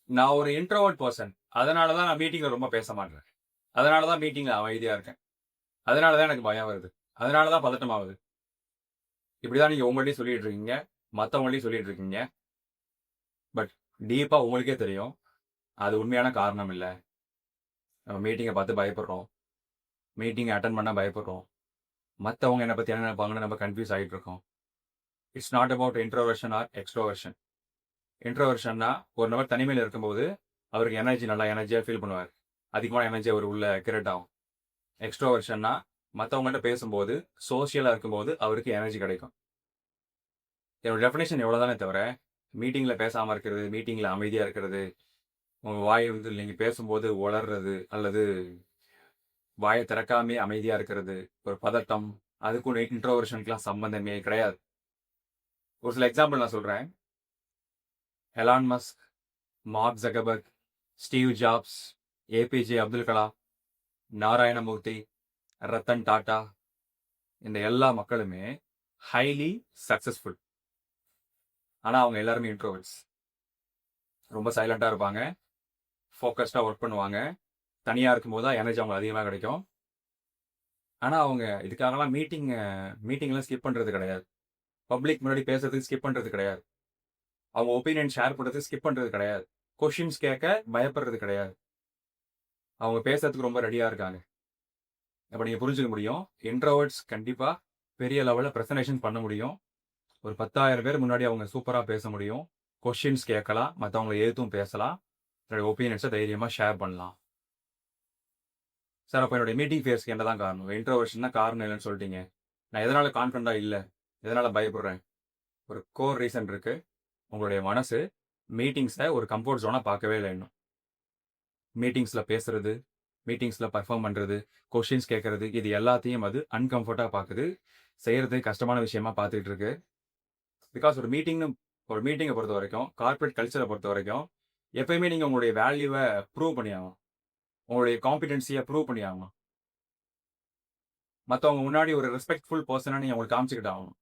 நான் ஒரு introvert person. அதனால தான் நான் மீட்டிங்ல ரொம்ப பேச மாட்டேன். அதனால தான் மீட்டிங்ல அமைதியா இருக்கேன். அதனால தான் எனக்கு பயம் வருது. அதனால தான் பதட்டமாவுது. இப்படி தான் நீங்க உங்கள்ட்டயும் சொல்லிட்டு இருக்கீங்க. மத்தவங்கள்ட்டயும் சொல்லிட்டு இருக்கீங்க. பட் டீப்பா உங்களுக்கே தெரியும். அது உண்மையான காரணம் இல்ல. நம்ம மீட்டிங்க பார்த்து பயப்படுறோம். மீட்டிங் அட்டெண்ட் பண்ண பயப்படுறோம். மத்தவங்க என்ன பத்தி என்ன நினைப்பாங்கன்னு நம்ம கன்ஃப்யூஸ் ஆயிட்டு இருக்கோம். It's not about introversion or extroversion. இன்ட்ரோவர்ஷன்னா ஒரு நபர் தனிமையில இருக்கும்போது அவருக்கு நல்லா எனர்ஜியா ஃபீல் பண்ணுவார். அதிகமான எனர்ஜி அவர் உள்ள கிரியேட் ஆகும். எக்ஸ்ட்ரோவர்ஷன்னா மத்தவங்கள்ட்ட பேசும்போது, சோசியலா இருக்கும்போது அவருக்கு எனர்ஜி கிடைக்கும். என்னோட டெஃபினிஷன் இவ்வளோதானே தவிர, மீட்டிங்ல பேசாம இருக்கிறது, மீட்டிங்ல அமைதியா இருக்கிறது, உங்க வாய் வந்து நீங்க பேசும்போது உளர்றது, அல்லது வாய திறக்காமயே அமைதியா இருக்கிறது, ஒரு பதட்டம், அதுக்கும் இன்ட்ரோவர்ஷனுக்குலாம் சம்பந்தமே கிடையாது. ஒரு சில எக்ஸாம்பிள் நான் சொல்றேன். Elon Musk, Mark Zuckerberg, Steve Jobs, APJ Abdul Kalam, Narayana Murthy, Ratan Tata, இந்த எல்லா மக்களுமே ஹைலி சக்சஸ்ஃபுல். ஆனா அவங்க எல்லாருமே இன்ட்ரோவர்ட்ஸ். ரொம்ப சைலண்டா இருப்பாங்க. ஃபோக்கஸ்டா ஒர்க் பண்ணுவாங்க. தனியா இருக்கும்போது தான் எனர்ஜி அவங்களுக்கு அதிகமா கிடைக்கும். ஆனா அவங்க இதுக்காகலாம் மீட்டிங்லாம் ஸ்கிப் பண்றது கிடையாது. பப்ளிக் முன்னாடி பேசுறதுக்கு ஸ்கிப் பண்றது கிடையாது. அவங்க ஒப்பீனியன் ஷேர் பண்றதுக்கு ஸ்கிப் பண்றது கிடையாது. கொஸ்டின்ஸ் கேட்க பயப்படுறது கிடையாது. அவங்க பேசுறதுக்கு ரொம்ப ரெடியா இருக்காங்க. அப்ப நீங்க புரிஞ்சுக்க முடியும். இன்ட்ரோவர்ட்ஸ் கண்டிப்பா பெரிய லெவல்ல பிரசன்டேஷன் பண்ண முடியும். ஒரு 10,000 பேர் முன்னாடி அவங்க சூப்பரா பேச முடியும். கொஸ்டின்ஸ் கேட்கலாம். மத்தவங்கள எதிர்த்தும் பேசலாம். தன்னுடைய ஒப்பீனியன்ஸ தைரியமா ஷேர் பண்ணலாம். சார் அப்ப என்னுடைய மீட்டிங் ஃபியர்ஸ்க்கு என்னதான் காரணம்? இன்ட்ரோவர்ஷன் தான் காரணம் இல்லன்னு சொல்ட்டீங்க. நான் எதனால கான்ஃபிடென்ட்டா இல்ல? எதனால பயப்படுறேன்? ஒரு கோர் ரீசன் இருக்கு. உங்களுடைய மனசு மீட்டிங்ஸ ஒரு கம்ஃபோர்ட் ஜோனா பார்க்கவே இல்ல இன்னும். மீட்டிங்ஸ்ல பேசுறது, மீட்டிங்ஸ்ல பெர்ஃபார்ம் பண்றது, கொஸ்டின்ஸ் கேட்கறது, இது எல்லாத்தையும் அது அன்கம்ஃபர்ட்டா பார்க்குது. செய்யறது கஷ்டமான விஷயமா பார்த்துட்டு இருக்கு. பிகாஸ் ஒரு மீட்டிங்க பொறுத்தவரைக்கும், கார்ப்பரேட் கல்ச்சர பொறுத்தவரைக்கும், எப்பயுமே நீங்க உங்களுடைய வேல்யூவ ப்ரூவ் பண்ணியாகணும். உங்களுடைய காம்பிடன்ஸிய ப்ரூவ் பண்ணியாகணும். மத்தவங்க முன்னாடி ஒரு ரெஸ்பெக்ட்ஃபுல் பெர்சனா நீங்க அவங்களுக்கு காமிச்சுக்கிட்டு ஆகணும்.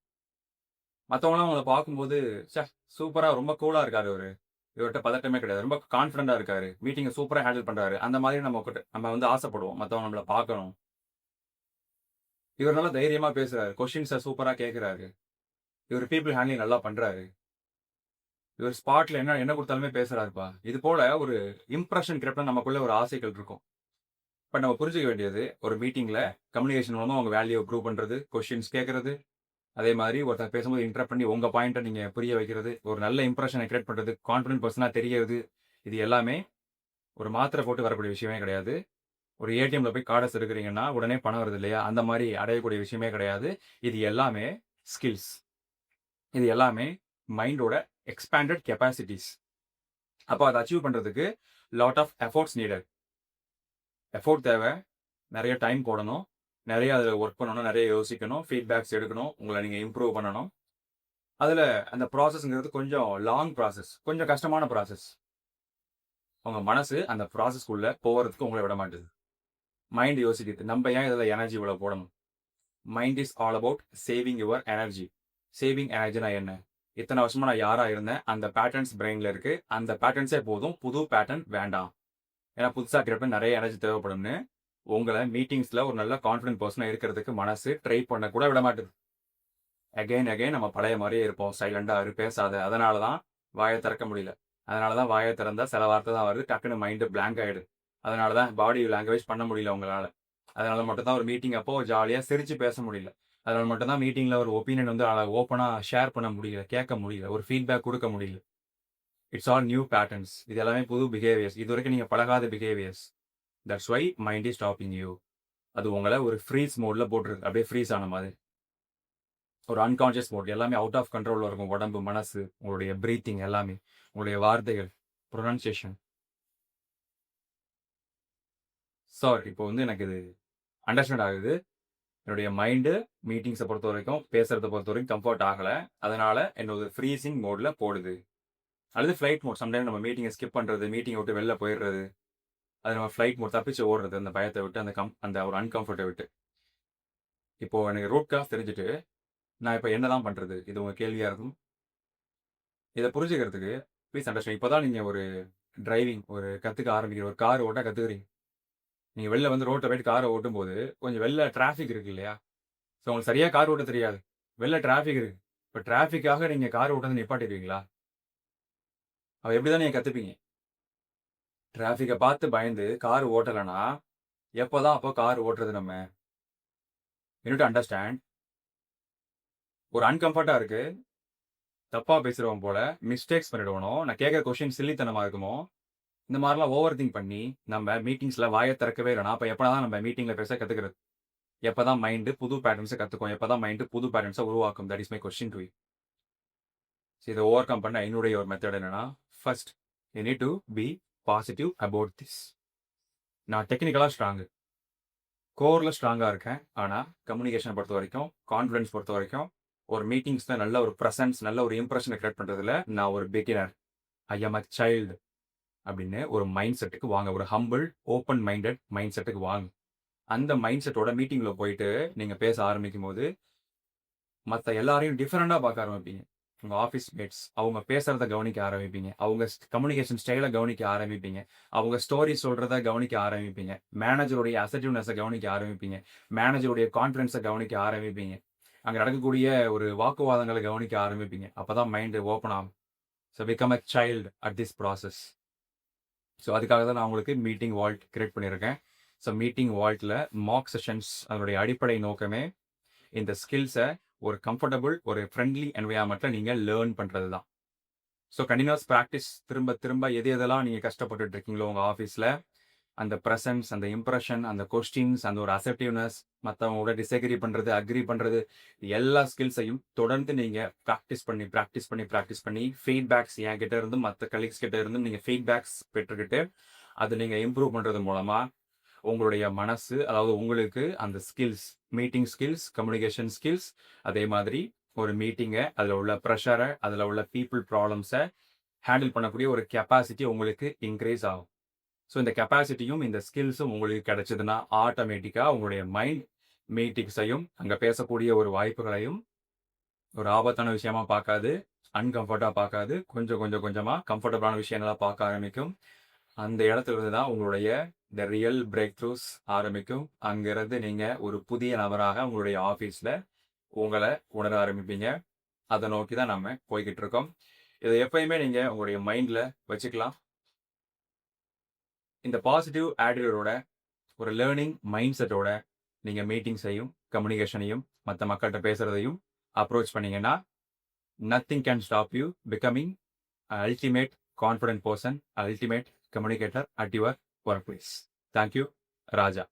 மத்தவங்கலாம் உங்கள பார்க்கும்போது, ச்சே! சூப்பரா ரொம்ப கூலா இருக்காரு இவரு. இவர்ட்ட பதட்டமே கிடையாது. ரொம்ப கான்ஃபிடென்ட்டா இருக்காரு. மீட்டிங்க சூப்பரா ஹேண்டில் பண்றாரு. அந்த மாதிரி நம்ம வந்து ஆசைப்படுவோம். மத்தவங்க நம்மள பார்க்கணும். இவர் நல்லா தைரியமா பேசுறாரு. கொஸ்டின்ஸ சூப்பரா கேட்கிறாரு. இவர் பீப்பிள் ஹேண்ட்லிங் நல்லா பண்றாரு. இவர் ஸ்பாட்ல என்ன என்ன குடுத்தாலுமே பேசுறாருப்பா. இது போல ஒரு இம்ப்ரஷன் கிரியேட் நமக்குள்ள ஒரு ஆசைகள் இருக்கும். பட் நம்ம புரிஞ்சுக்க வேண்டியது, ஒரு மீட்டிங்ல கம்யூனிகேஷன் மூலமா உங்க வேல்யூவ ப்ரூவ் பண்றது, கொஸ்டின்ஸ் கேட்கறது, அதே மாதிரி ஒருத்தர் பேசும்போது இன்டரப்ட் பண்ணி உங்க பாயிண்ட்ட நீங்க புரிய வைக்கிறது, ஒரு நல்ல இம்ப்ரஷன கிரியேட் பண்றது, கான்ஃபிடென்ட் பெர்சனா தெரியறது, இது எல்லாமே ஒரு மாத்திரை போட்டு வரக்கூடிய விஷயமே கிடையாது. ஒரு ஏடிஎம்ல போய் கார்ட சொருகுறீங்கன்னா, உடனே பணம் வருது இல்லையா? அந்த மாரி அடையக்கூடிய விஷயமே கிடையாது. இது எல்லாமே ஸ்கில்ஸ். இது எல்லாமே மைண்டோட எக்ஸ்பேண்டட் கெப்பாசிட்டீஸ். அப்ப அத அச்சீவ் பண்றதுக்கு lot of efforts needed. Effort தேவ. நெறைய டைம் போடணும். நெறைய அதுல ஒர்க் பண்ணணும். நெறைய யோசிக்கணும். ஃபீட்பேக்ஸ் எடுக்கணும். உங்கள நீங்க இம்ப்ரூவ் பண்ணணும். அதுல அந்த ப்ராசஸ்ங்கிறது கொஞ்சம் லாங் ப்ராசஸ். கொஞ்சம் கஷ்டமான ப்ராசஸ். உங்க மனசு அந்த ப்ராசஸ்க்குள்ள போறதுக்கு உங்கள விட மாட்டுது. மைண்ட் யோசிக்குது. நம்ப ஏன் இதுல எனர்ஜி இவ்வளவு போடணும்? Mind is all about saving your energy. Saving எனர்ஜினா என்ன? இத்தன வருஷமா நான் யாரா இருந்தேன்? அந்த பேட்டர்ன்ஸ் பிரெயின்ல இருக்கு. அந்த பேட்டர்ன்ஸே போதும். புது பேட்டர்ன் வேண்டாம். ஏன்னா புதுசா கிரியேட் பண்ண நெறைய எனர்ஜி தேவைப்படும்னு, உங்கள மீட்டிங்ஸ்ல ஒரு நல்ல கான்ஃபிடென்ட் பெர்சனா இருக்கிறதுக்கு மனசு ட்ரை பண்ண கூட விட மாட்டுது. அகைன் நம்ம பழைய மாரியே இருப்போம். சைலண்டா இரு, பேசாத. அதனால தான் வாய திறக்க முடியல. அதனால தான் வாய திறந்தா சில வார்த்தை தான் வருது. டக்குனு மைண்ட் பிளாங்க் ஆயிடுது. அதனால தான் பாடி லாங்குவேஜ் பண்ண முடியல உங்களால. அதனால மட்டும் தான் ஒரு மீட்டிங் அப்போ ஜாலியா சிரிச்சு பேச முடியல. அதனால மட்டும் தான் மீட்டிங்ல ஒரு ஒப்பீனியன் வந்து ஓப்பனா ஷேர் பண்ண முடியல, கேட்க முடியல, ஒரு ஃபீட்பேக் குடுக்க முடியல. It's all new patterns. இது எல்லாமே புது பிஹேவியர்ஸ். இதுவரைக்கும் நீங்க பழகாத behaviours. That's why mind is stopping you. அது உங்கள ஒரு ஃப்ரீஸ் மோட்ல போட்டுருக்கு. அப்படியே ஃப்ரீஸ் ஆன மாதிரி. ஒரு அன்கான்ஷியஸ் மோட். எல்லாமே அவுட் ஆஃப் கண்ட்ரோல்ல இருக்கும். உடம்பு, மனசு, உங்களுடைய பிரீத்திங் எல்லாமே. உங்களுடைய வார்த்தைகள், புரொனன்சியேஷன். சார் இப்போ வந்து எனக்கு இது அண்டர்ஸ்டாண்ட் ஆகுது. என்னுடைய மைண்டு மீட்டிங்ஸ பொறுத்தவரைக்கும், பேசுறத பொறுத்தவரைக்கும் கம்ஃபோர்ட் ஆகல. அதனால என்ன ஒரு ஃப்ரீசிங் மோட்ல போடுது. அல்லது ஃப்ளைட் மோட். சம்டைம் நம்ம மீட்டிங்க ஸ்கிப் பண்றது, மீட்டிங்க விட்டு வெளில போயிடுறது. அது நம்ம ஃப்ளைட் மோட் தப்பிச்சு ஓடுறது. அந்த பயத்த விட்டு, அந்த ஒரு அன்கம்ஃபர்ட்ட விட்டு. இப்போ எனக்கு ரூட் காஸ் தெரிஞ்சுட்டு, நான் இப்ப என்னதான் பண்றது? இது உங்க கேள்வியா இருக்கும். இத புரிஞ்சுக்கிறதுக்கு ப்ளீஸ் அண்டர்ஸ்டாண்ட். இப்ப தான் நீங்க ஒரு டிரைவிங் ஒரு கத்துக்க ஆரம்பிக்கிறீங்க. ஒரு கார் ஓட்ட கத்துக்கிறீங்க. நீங்க வெளில வந்து ரோட்ல போயிட்டு கார ஓட்டும்போது, கொஞ்சம் வெளில டிராஃபிக் இருக்கு இல்லையா? ஸோ உங்களுக்கு சரியா கார் ஓட்ட தெரியாது. வெளில டிராஃபிக் இருக்கு. இப்ப டிராஃபிக்காக நீங்க கார் ஓட்டுறத நிப்பாட்டிருவீங்களா? அப்ப எப்படி தான் நீங்க கத்துப்பீங்க? டிராஃபிக்க பார்த்து பயந்து கார் ஓட்டலன்னா, எப்பதான் அப்போ கார் ஓட்டுறது நம்ம? You need to understand. ஒரு அன்கம்ஃபர்ட்டா இருக்கு. தப்பா பேசுறவன் போல, மிஸ்டேக்ஸ் பண்ணிடுவனோ, நான் கேட்கிற கொஸ்டின் சில்லித்தனமா இருக்குமோ, இந்த மாரிலாம் ஓவர் திங்க் பண்ணி, நம்ம மீட்டிங்ஸ்ல வாய திறக்கவே இல்லன்னா, அப்ப எப்பதான் நம்ம மீட்டிங்ல பேச கத்துக்கிறது? எப்பதான் மைண்ட் புது பேட்டர்ன்ஸ கத்துக்கும்? எப்பதான் மைண்ட் புது பேட்டர்ன்ஸ உருவாக்கும்? That is my question to you. இத ஓவர் கம் பண்ண என்னுடைய ஒரு மெத்தட் என்னன்னா, first you need to be positive about this. நான் டெக்னிக்கலா ஸ்ட்ராங்கு. கோர்ல ஸ்ட்ராங்கா இருக்கேன். ஆனா, கம்யூனிகேஷன பொறுத்தவரைக்கும், கான்ஃபிடன்ஸ் பொறுத்தவரைக்கும், ஒரு மீட்டிங்ஸ்ல நல்ல ஒரு பிரசன்ஸ், நல்ல ஒரு இம்ப்ரஷன கிரியேட் பண்றதுல நான் ஒரு பிகினர். ஐ அம் அ சைல்டு அப்படின்னு ஒரு மைண்ட் செட்டுக்கு வாங்க. ஒரு ஹம்பிள், ஓப்பன் மைண்டட் மைண்ட் செட்டுக்கு வாங்க. அந்த மைண்ட் செட்டோட மீட்டிங்ல போயிட்டு நீங்க பேச ஆரம்பிக்கும்போது, மத்த எல்லாரையும் டிஃபரெண்டா பார்க்க ஆரம்பிப்பீங்க. உங்க ஆஃபீஸ் மேட்ஸ் அவங்க பேசுறத கவனிக்க ஆரம்பிப்பீங்க. அவங்க கம்யூனிகேஷன் ஸ்டைல கவனிக்க ஆரம்பிப்பீங்க. அவங்க ஸ்டோரி சொல்றத கவனிக்க ஆரம்பிப்பீங்க. மேனேஜருடைய அசர்ட்டிவ்னெஸ்ஸ கவனிக்க ஆரம்பிப்பீங்க. மேனேஜருடைய கான்ஃபிடன்ஸ கவனிக்க ஆரம்பிப்பீங்க. அங்க நடக்கக்கூடிய ஒரு வாக்குவாதங்கள கவனிக்க ஆரம்பிப்பீங்க. அப்பதான் மைண்ட் ஓப்பன் ஆகும். So become a child at this process. So அதுக்காக தான் நான் உங்களுக்கு மீட்டிங் வால்ட் கிரியேட் பண்ணியிருக்கேன். ஸோ மீட்டிங் வால்ட்ல மாக் செஷன்ஸ் அதனுடைய அடிப்படை நோக்கமே இந்த ஸ்கில்ஸை ஒரு கம்ஃபர்டபுள் ஒரு ஃப்ரெண்ட்லி என்வையான்மெண்ட்ல நீங்கள் லேர்ன் பண்ணுறது தான். ஸோ கண்டினியூஸ் ப்ராக்டிஸ் திரும்ப திரும்ப எது எதெல்லாம் நீங்கள் கஷ்டப்பட்டுட்டு இருக்கீங்களோ உங்கள் ஆஃபீஸில் அந்த ப்ரெசன்ஸ், அந்த இம்ப்ரெஷன், அந்த கொஸ்டின்ஸ், அந்த ஒரு அசர்ட்டிவ்னஸ், மற்றவங்களோட டிஸ்அக்ரி பண்ணுறது, அக்ரி பண்ணுறது, எல்லா ஸ்கில்ஸையும் தொடர்ந்து நீங்கள் ப்ராக்டிஸ் பண்ணி ஃபீட்பேக்ஸ் என்கிட்ட இருந்தும் மற்ற கலீக்ஸ் கிட்ட இருந்தும் நீங்கள் ஃபீட்பேக்ஸ் பெற்றுக்கிட்டு அதை நீங்கள் இம்ப்ரூவ் பண்ணுறது மூலமாக உங்களுடைய மனசு அதாவது உங்களுக்கு அந்த skills, meeting skills, communication skills, அதே மாதிரி ஒரு மீட்டிங்கை அதில் உள்ள ப்ரெஷரை, அதில் உள்ள பீப்புள் ப்ராப்ளம்ஸை ஹேண்டில் பண்ணக்கூடிய ஒரு கெப்பாசிட்டி உங்களுக்கு இன்க்ரீஸ் ஆகும். ஸோ இந்த கெப்பாசிட்டியும் இந்த ஸ்கில்ஸும் உங்களுக்கு கிடைச்சதுன்னா ஆட்டோமேட்டிக்காக உங்களுடைய மைண்ட் மீட்டிங்ஸையும் அங்கே பேசக்கூடிய ஒரு வாய்ப்புகளையும் ஒரு ஆபத்தான விஷயமா பார்க்காது, அன்கம்ஃபர்ட்டாக பார்க்காது, கொஞ்சம் கொஞ்சம் கொஞ்சமாக கம்ஃபர்டபுளான விஷயங்களா பார்க்க ஆரம்பிக்கும். அந்த இடத்துல இருந்து தான் உங்களுடைய த ரியல் பிரேக் த்ரூஸ் ஆரம்பிக்கும். அங்கிருந்து நீங்கள் ஒரு புதிய நபராக உங்களுடைய ஆஃபீஸில் உங்களை உணர ஆரம்பிப்பீங்க. அதை நோக்கி தான் நம்ம போய்கிட்டு இருக்கோம். இதை எப்பயுமே நீங்கள் உங்களுடைய மைண்டில் வச்சுக்கலாம். இந்த பாசிட்டிவ் ஆட்டிடியூடோட ஒரு லேர்னிங் மைண்ட் செட்டோட நீங்கள் மீட்டிங்ஸையும் கம்யூனிகேஷனையும் மற்ற மக்கள்கிட்ட பேசுகிறதையும் அப்ரோச் பண்ணீங்கன்னா nothing can stop you becoming ultimate confident person, ultimate communicator at your work place. Thank you. Raja.